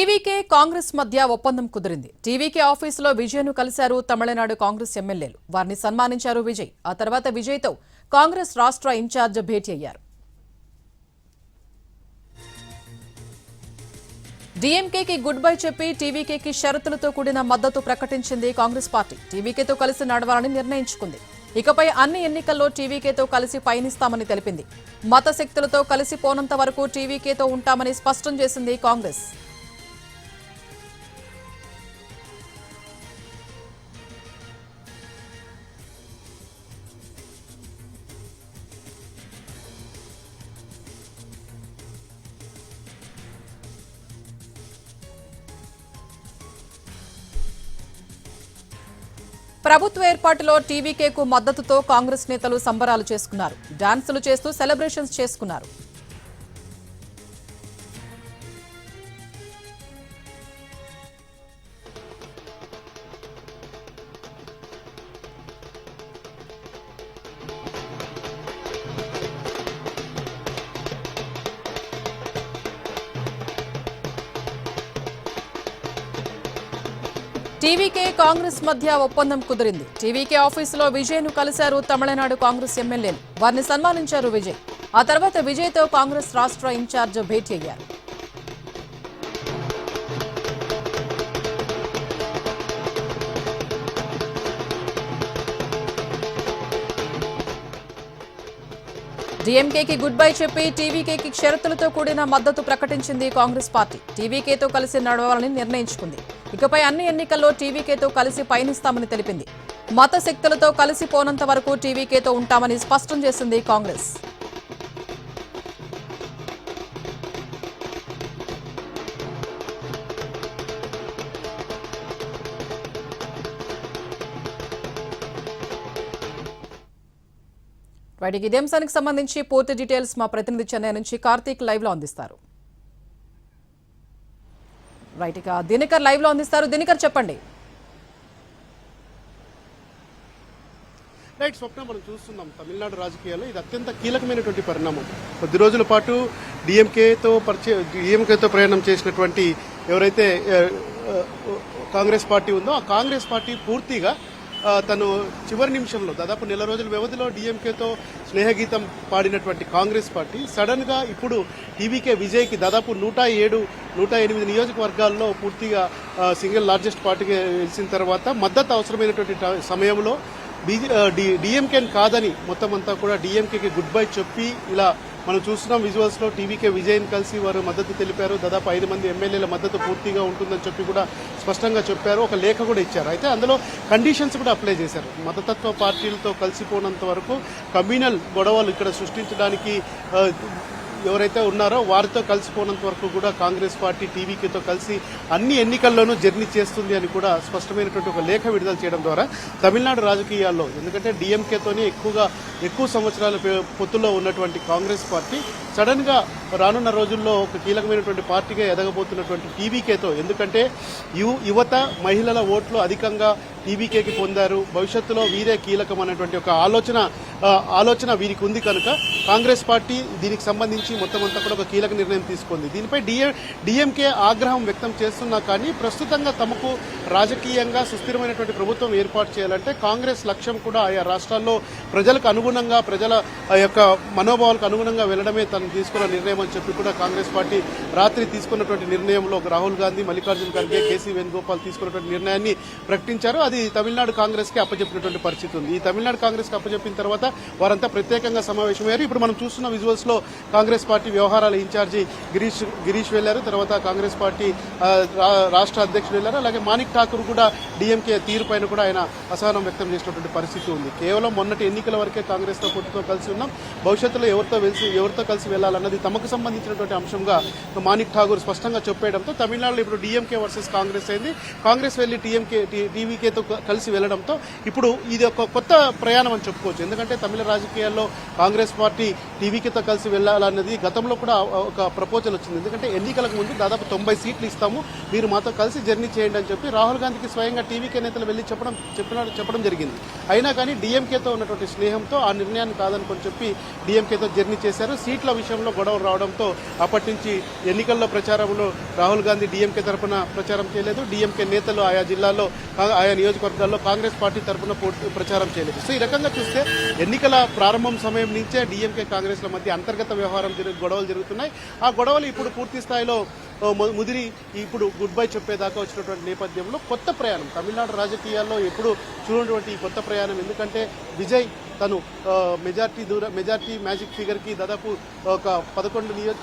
TVK Congress మధ్య ఒప్పందం కుదిరింది. టీవీకే ఆఫీసులో విజయ్ను కలిశారు తమిళనాడు కాంగ్రెస్ ఎమ్మెల్యేలు. వారిని సన్మానించారు విజయ్. ఆ తర్వాత విజయ్తో కాంగ్రెస్ రాష్ట్ర ఇన్ఛార్జ్ భేటీ అయ్యారు. డీఎంకేకి గుడ్ బై చెప్పి టీవీకేకి షరతులతో కూడిన మద్దతు ప్రకటించింది కాంగ్రెస్ పార్టీ. టీవీకేతో కలిసి నడవాలని నిర్ణయించుకుంది. ఇకపై అన్ని ఎన్నికల్లో టీవీకేతో కలిసి పయనిస్తామని తెలిపింది. మత శక్తులతో కలిసిపోనంత వరకు టీవీకేతో ఉంటామని స్పష్టం చేసింది కాంగ్రెస్. ప్రభుత్వ ఏర్పాటులో టీవీకేకు మద్దతుతో కాంగ్రెస్ నేతలు సంబరాలు చేసుకున్నారు. డాన్సులు చేస్తూ సెలబ్రేషన్స్ చేసుకున్నారు. టీవీకే కాంగ్రెస్ మధ్య ఒప్పందం కుదిరింది. టీవీకే ఆఫీసులో విజయ్ను కలిశారు తమిళనాడు కాంగ్రెస్ ఎమ్మెల్యేలు. వారిని సన్మానించారు విజయ్. ఆ తర్వాత విజయ్తో కాంగ్రెస్ రాష్ట్ర ఇన్ఛార్జ్ భేటీ అయ్యారు. డీఎంకేకి గుడ్ బై చెప్పి టీవీకేకి షరతులతో కూడిన మద్దతు ప్రకటించింది కాంగ్రెస్ పార్టీ. టీవీకేతో కలిసి నడవాలని నిర్ణయించుకుంది. ఇకపై అన్ని ఎన్నికల్లో టీవీకేతో కలిసి పయనిస్తామని తెలిపింది. మత శక్తులతో కలిసిపోనంత వరకు టీవీకేతో ఉంటామని స్పష్టం చేసింది కాంగ్రెస్. రైట్, ఇదే అంశానికి సంబంధించి పూర్తి డీటెయిల్స్ మా ప్రతినిధి చెన్నై నుంచి కార్తీక్ లైవ్ లో అందిస్తారు. రైట్, ఇక దినకర్ లైవ్ లో అందిస్తారు. దినకర్ చెప్పండి. రైట్ స్వప్న, మనం చూస్తున్నాం తమిళనాడు రాజకీయాల్లో ఇది అత్యంత కీలకమైనటువంటి పరిణామం. కొద్ది రోజుల పాటు డిఎంకేతో ప్రయాణం చేసినటువంటి ఎవరైతే కాంగ్రెస్ పార్టీ ఉందో ఆ కాంగ్రెస్ పార్టీ పూర్తిగా తను చివరి నిమిషంలో దాదాపు నెల రోజుల వ్యవధిలో డిఎంకేతో స్నేహగీతం పాడినటువంటి కాంగ్రెస్ పార్టీ సడన్ గా ఇప్పుడు టీవీకే విజయ్కి దాదాపు 108 నియోజకవర్గాల్లో పూర్తిగా సింగిల్ లార్జెస్ట్ పార్టీగా గెలిచిన తర్వాత మద్దతు అవసరమైనటువంటి సమయంలో డిఎంకేని కాదని మొత్తం అంతా కూడా డిఎంకేకి గుడ్ బై చెప్పి ఇలా మనం చూస్తున్నాం విజువల్స్ లో టీవీకే విజయ్ని కలిసి వారు మద్దతు తెలిపారు. దాదాపు 5 మంది ఎమ్మెల్యేల మద్దతు పూర్తిగా ఉంటుందని చెప్పి కూడా స్పష్టంగా చెప్పారు. ఒక లేఖ కూడా ఇచ్చారు. అయితే అందులో కండిషన్స్ కూడా అప్లై చేశారు. మతతత్వ పార్టీలతో కలిసిపోనంత వరకు కమ్యూనల్ గొడవలు ఇక్కడ సృష్టించడానికి ఎవరైతే ఉన్నారో వారితో కలిసిపోనంత వరకు కూడా కాంగ్రెస్ పార్టీ టీవీకేతో కలిసి అన్ని ఎన్నికల్లోనూ జర్నీ చేస్తుంది అని కూడా స్పష్టమైనటువంటి ఒక లేఖ విడుదల చేయడం ద్వారా తమిళనాడు రాజకీయాల్లో, ఎందుకంటే డిఎంకేతోనే ఎక్కువ సంవత్సరాల పొత్తులో ఉన్నటువంటి కాంగ్రెస్ పార్టీ సడన్ గా రానున్న రోజుల్లో ఒక కీలకమైనటువంటి పార్టీగా ఎదగబోతున్నటువంటి టీవీకేతో, ఎందుకంటే యువత మహిళల ఓట్లు అధికంగా టీవీకేకి పొందారు, భవిష్యత్తులో వీరే కీలకం అనేటువంటి ఒక ఆలోచన వీరికి ఉంది కనుక కాంగ్రెస్ పార్టీ దీనికి సంబంధించి మొత్తం అంతా కూడా ఒక కీలక నిర్ణయం తీసుకుంది. దీనిపై డిఎంకే ఆగ్రహం వ్యక్తం చేస్తున్నా కానీ ప్రస్తుతంగా తమకు రాజకీయంగా సుస్థిరమైనటువంటి ప్రభుత్వం ఏర్పాటు చేయాలంటే కాంగ్రెస్ లక్ష్యం కూడా ఆయా రాష్ట్రాల్లో ప్రజలకు అనుగుణంగా, ప్రజల యొక్క మనోభావాలకు అనుగుణంగా వెళ్లడమే తను తీసుకున్న నిర్ణయం అని చెప్పి కూడా కాంగ్రెస్ పార్టీ రాత్రి తీసుకున్నటువంటి నిర్ణయంలో రాహుల్ గాంధీ, మల్లికార్జున ఖర్గే, కేసీ వేణుగోపాల్ తీసుకున్నటువంటి నిర్ణయాన్ని ప్రకటించారు. అది తమిళనాడు కాంగ్రెస్ కి అప్పచెప్పినటువంటి పరిస్థితి ఉంది. ఈ తమిళనాడు కాంగ్రెస్ కి అప్పచెప్పిన తర్వాత వారంతా ప్రత్యేకంగా సమావేశమయ్యారు. ఇప్పుడు మనం చూస్తున్న విజువల్స్ లో కాంగ్రెస్ పార్టీ వ్యవహారాల ఇన్ఛార్జి గిరీష్ వెళ్లారు. తర్వాత కాంగ్రెస్ పార్టీ రాష్ట్ర అధ్యక్షుడు వెళ్లారు. అలాగే మాణిక్ ఠాకూర్ కూడా డిఎంకే తీరు పైన కూడా ఆయన అసహనం వ్యక్తం చేసినటువంటి పరిస్థితి ఉంది. కేవలం మొన్నటి ఎన్నికల వరకే కాంగ్రెస్ తో పొత్తుతో కలిసి ఉన్నాం, భవిష్యత్తులో ఎవరితో కలిసి వెళ్లాలన్నది తమకు సంబంధించినటువంటి అంశంగా మాణిక్ ఠాకూర్ స్పష్టంగా చెప్పేయడంతో తమిళనాడులో ఇప్పుడు డిఎంకే వర్సెస్ కాంగ్రెస్ అయింది. కాంగ్రెస్ వెళ్లి టీవీకేతో డీఎంకేతో కలిసి వెళ్లడంతో ఇప్పుడు ఇది ఒక కొత్త ప్రయాణం అని చెప్పుకోవచ్చు. ఎందుకంటే తమిళ రాజకీయాల్లో కాంగ్రెస్ పార్టీ టీవీకేతో కలిసి వెళ్లాలన్నది గతంలో కూడా ఒక ప్రపోజల్ వచ్చింది. ఎందుకంటే ఎన్నికలకు ముందు దాదాపు 90 సీట్లు ఇస్తాము, మీరు మాతో కలిసి జర్నీ చేయండి అని చెప్పి రాహుల్ గాంధీకి స్వయంగా టీవీకే నేతలు వెళ్లి చెప్పడం జరిగింది. అయినా కానీ డీఎంకేతో ఉన్నటువంటి స్నేహంతో ఆ నిర్ణయాన్ని కాదనుకొని చెప్పి డీఎంకేతో జర్నీ చేశారు. సీట్ల విషయంలో గొడవలు రావడంతో అప్పటి నుంచి ఎన్నికల్లో ప్రచారంలో రాహుల్ గాంధీ డీఎంకే తరఫున ప్రచారం చేయలేదు. డీఎంకే నేతలు ఆయా జిల్లాల్లో ఆయా నియోజకవర్గాల్లో కాంగ్రెస్ పార్టీ తరఫున ప్రచారం చేయలేదు. సో ఈ రకంగా చూస్తే ఎన్నికల ప్రారంభం సమయం నుంచే డీఎంకే కాంగ్రెస్ల మధ్య అంతర్గత వ్యవహారం గొడవలు జరుగుతున్నాయి. ఆ గొడవలు ఇప్పుడు పూర్తి స్థాయిలో ముదిరి ఇప్పుడు గుడ్ బై చెప్పేదాకా వచ్చినటువంటి నేపథ్యంలో కొత్త ప్రయాణం తమిళనాడు రాజకీయాల్లో ఎప్పుడు చూడటువంటి కొత్త ప్రయాణం. ఎందుకంటే విజయ్ తను మెజార్టీ మ్యాజిక్ ఫిగర్ కి దాదాపు ఒక 11